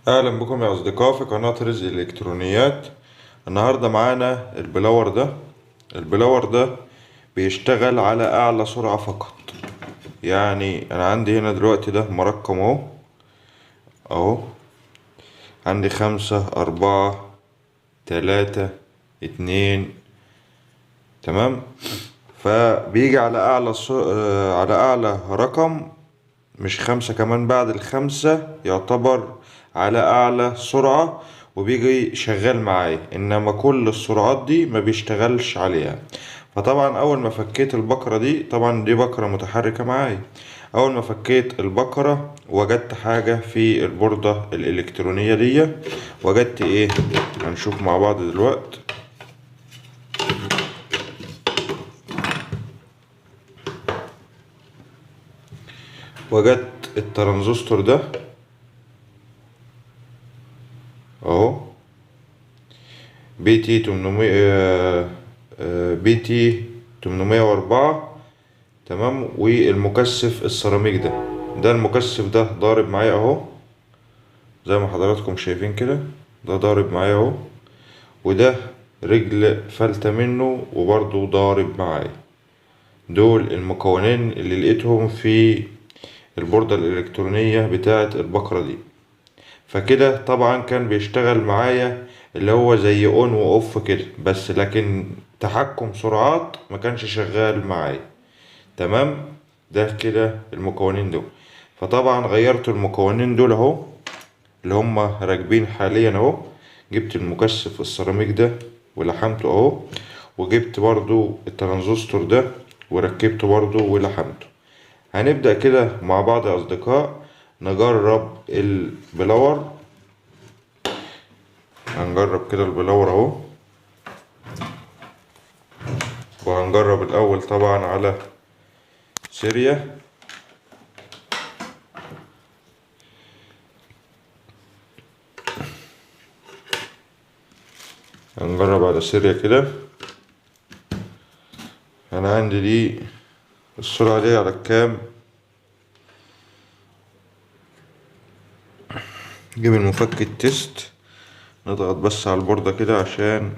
اهلا بكم يا اصدقاء في قناة رزق الالكترونيات. النهاردة معانا البلور ده بيشتغل على اعلى سرعة فقط. يعني انا عندي هنا دلوقتي ده مرقم اهو عندي 5 4 3 2. تمام. فبيجي على على اعلى رقم، مش 5 كمان، بعد ال5 يعتبر على اعلى سرعة وبيجي شغال معايا، انما كل السرعات دي ما بيشتغلش عليها. فطبعا اول ما فكيت البكرة دي، طبعا دي بكرة متحركة معايا، اول ما فكيت البكرة وجدت حاجة في البوردة الالكترونية دي. وجدت ايه؟ هنشوف مع بعض دلوقتي. وجدت الترانزستور ده اهو، BT 800، BT 804. تمام. والمكثف السيراميك ده المكثف ده ضارب معايا اهو، زي ما حضراتكم شايفين كده، ده ضارب معايا اهو، وده رجل فلتة منه وبرضو ضارب معايا. دول المكونين اللي لقيتهم في البوردة الإلكترونية بتاعة البقرة دي. فكده طبعا كان بيشتغل معايا اللي هو زي اون واوف كده بس، لكن تحكم سرعات ما كانش شغال معايا. تمام. ده كده المكونين دول. فطبعا غيرت المكونين دول اهو، اللي هم راكبين حاليا اهو. جبت المكثف السيراميك ده ولحمته اهو، وجبت برضو الترانزستور ده وركبته برضو ولحمته. هنبدأ كده مع بعض يا اصدقاء نجرب البلور. هنجرب كده البلور اهو، وهنجرب الاول طبعا على سيريا. هنجرب على سيريا كده. انا عندي دي السرعة دي على كام. نجيب المفك التست، نضغط بس على البوردة كده عشان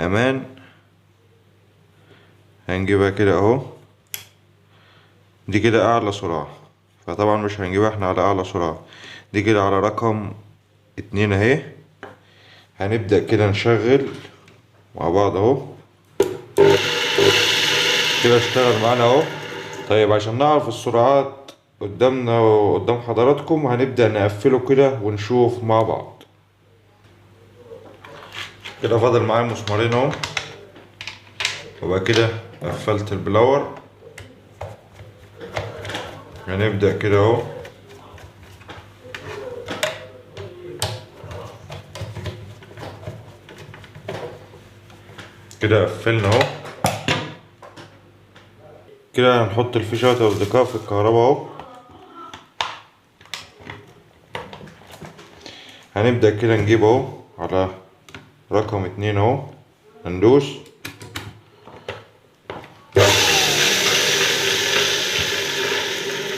امان. هنجيبها كده اهو، دي كده اعلى سرعة، فطبعا مش هنجيبها احنا على اعلى سرعة، دي كده على رقم 2 اهي. هنبدأ كده نشغل مع بعض اهو، كده اشتغل معانا اهو. طيب عشان نعرف السرعات قدامنا وقدام حضراتكم، هنبدأ نقفله كده ونشوف مع بعض. كده فاضل معايا مسمارين اهو، وبقى كده قفلت البلور. هنبدأ كده اهو، كده قفلنا اهو. كده هنحط الفيشة يا اصدقاء في الكهرباء اهو. هنبدأ كده نجيب اهو على رقم 2 اهو، هندوس.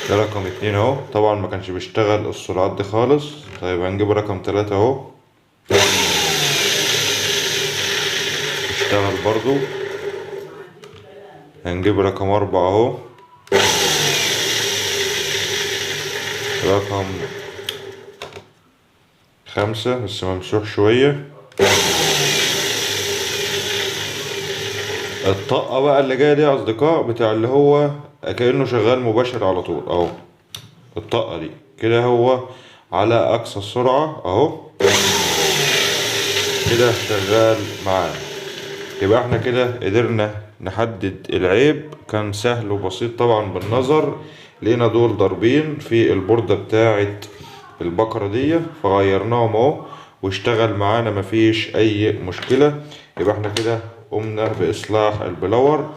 ده رقم 2 اهو، طبعا ما كانش بيشتغل السرعات دي خالص. طيب هنجيب رقم 3 اهو، اشتغل برضو. هنجيب رقم 4 اهو، رقم 5 بس ممسوح شوية. الطاقة بقى اللي جاية دي يا أصدقاء بتاع اللي هو كأنه شغال مباشر على طول أهو. الطاقة دي كده هو على أقصى السرعة أهو، كده شغال معانا. يبقى احنا كده قدرنا نحدد العيب. كان سهل وبسيط طبعا بالنظر. لقينا دول ضاربين في البوردة بتاعة البقرة دي، فغيرناهم اهو واشتغل معانا مفيش اي مشكلة. يبقى احنا كده قمنا باصلاح البلور.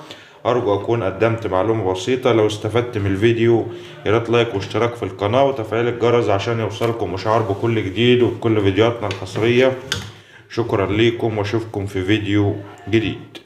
ارجو اكون قدمت معلومة بسيطة. لو استفدت من الفيديو يا ريت لايك واشتراك في القناة وتفعيل الجرس عشان يوصلكم اشعار بكل جديد وبكل فيديوهاتنا الحصرية. شكرا ليكم واشوفكم في فيديو جديد.